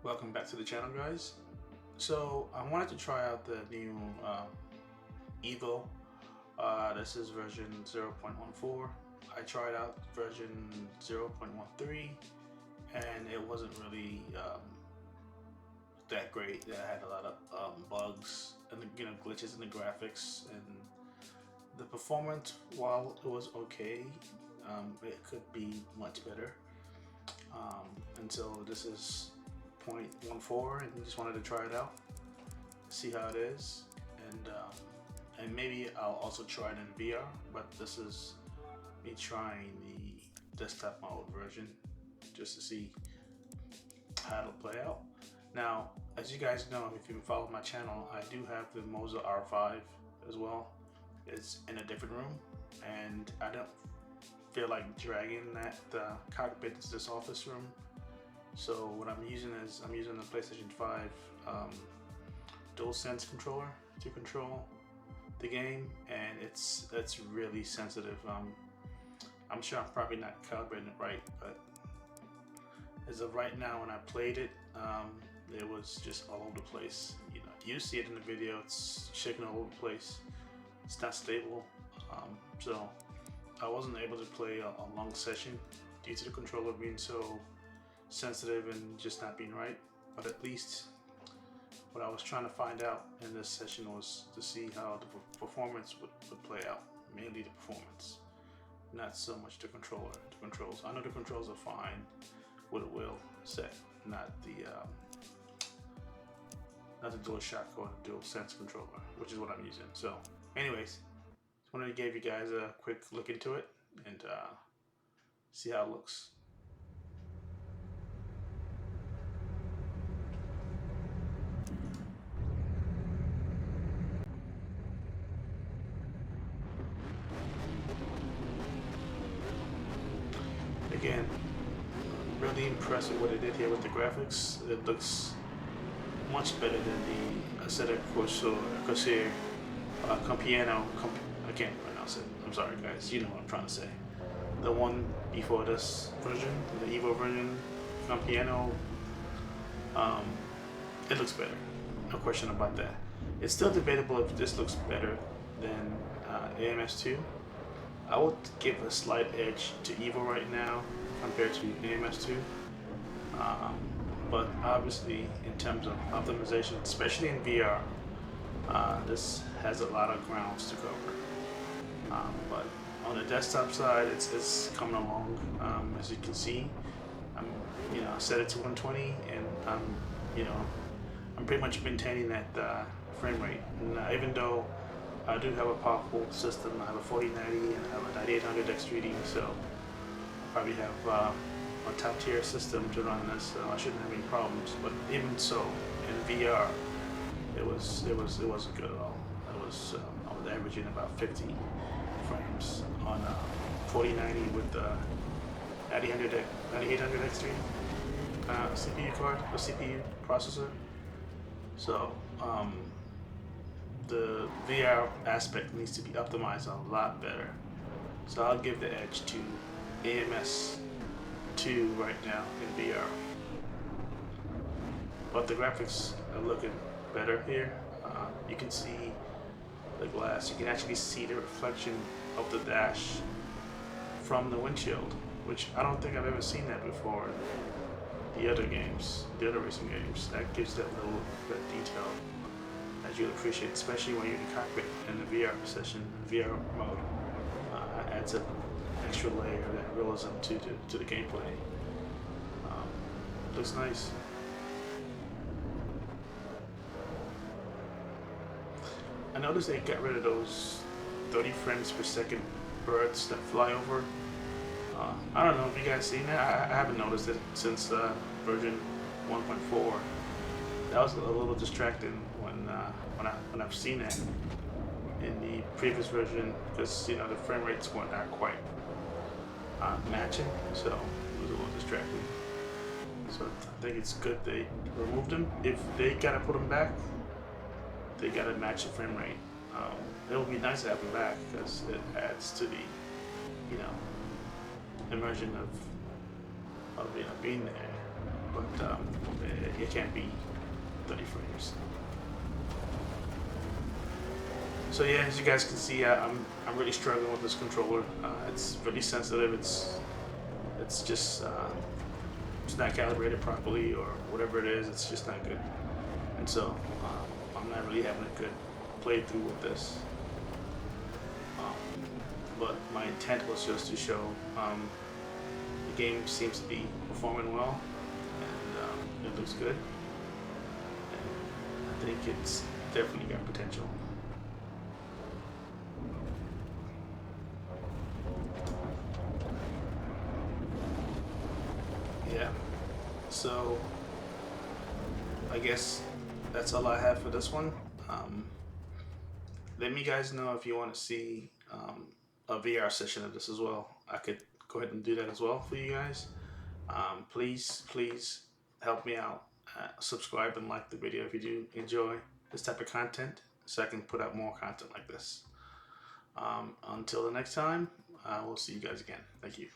Welcome back to the channel, guys. So I wanted to try out the new EVO. This is version 0.14. I tried out version 0.13 and it wasn't really that great. It had a lot of bugs and glitches in the graphics, and the performance, while it was okay, it could be much better. And so this is 0.14 and just wanted to try it out, see how it is, and maybe I'll also try it in VR, but this is me trying the desktop mode version just to see how it'll play out. Now, as you guys know, if you follow my channel, I do have the Moza R5 as well. It's in a different room, and I don't feel like dragging that cockpit to this office room. So what I'm using is the PlayStation 5 DualSense controller to control the game, and it's really sensitive. I'm sure I'm probably not calibrating it right, but as of right now, when I played it, it was just all over the place. You see it in the video; it's shaking all over the place. It's not stable, so I wasn't able to play a long session due to the controller being so sensitive and just not being right. But at least what I was trying to find out in this session was to see how the performance would play out. Mainly the performance, not so much the controller. The controls, I know the controls are fine with a wheel set, not the DualShock or the DualSense controller, which is what I'm using. So anyways, just wanted to give you guys a quick look into it and see how it looks. Again, really impressed with what they did here with the graphics. It looks much better than the Assetto Corsa I can't pronounce it. I'm sorry, guys. You know what I'm trying to say. The one before this version, the EVO version, Campiano. It looks better. No question about that. It's still debatable if this looks better than AMS2. I would give a slight edge to EVO right now compared to AMS2. But obviously, in terms of optimization, especially in VR, this has a lot of grounds to cover. But on the desktop side, it's coming along. As you can see, I set it to 120, and I'm pretty much maintaining that frame rate. And even though I do have a powerful system, I have a 4090 and I have a 9800 X3D, so I probably have a top tier system to run this, so I shouldn't have any problems. But even so, in VR, it wasn't good at all. I was averaging about 50 frames on 4090 with the 9800 X3 CPU card, the CPU processor. So the VR aspect needs to be optimized a lot better. So I'll give the edge to AMS2 right now in VR. But the graphics are looking better here. You can see the glass. You can actually see the reflection of the dash from the windshield, which I don't think I've ever seen that before in the other games, the other racing games. That gives that little bit of detail that you'll appreciate, especially when you're in the cockpit in the VR session, VR mode. Adds an extra layer of that realism to the gameplay. Looks nice. I noticed they got rid of those 30 frames per second birds that fly over. I don't know if you guys seen that. I haven't noticed it since version 1.4. That was a little distracting when I've seen it in the previous version, because the frame rates weren't quite matching, so it was a little distracting. So I think it's good they removed them. If they gotta put them back, they gotta match the frame rate. It would be nice to have them back because it adds to the immersion of being there. But it can't be 30 frames. So yeah, as you guys can see, I'm really struggling with this controller. It's really sensitive. It's just it's not calibrated properly or whatever it is. It's just not good. And so I'm not really having a good playthrough with this. But my intent was just to show the game seems to be performing well, and it looks good. And I think it's definitely got potential. Yeah. So I guess that's all I have for this one. Let me guys know if you want to see a VR session of this as well. I could go ahead and do that as well for you guys. Please help me out. Subscribe and like the video if you do enjoy this type of content, so I can put out more content like this. Until the next time, I will see you guys again. Thank you.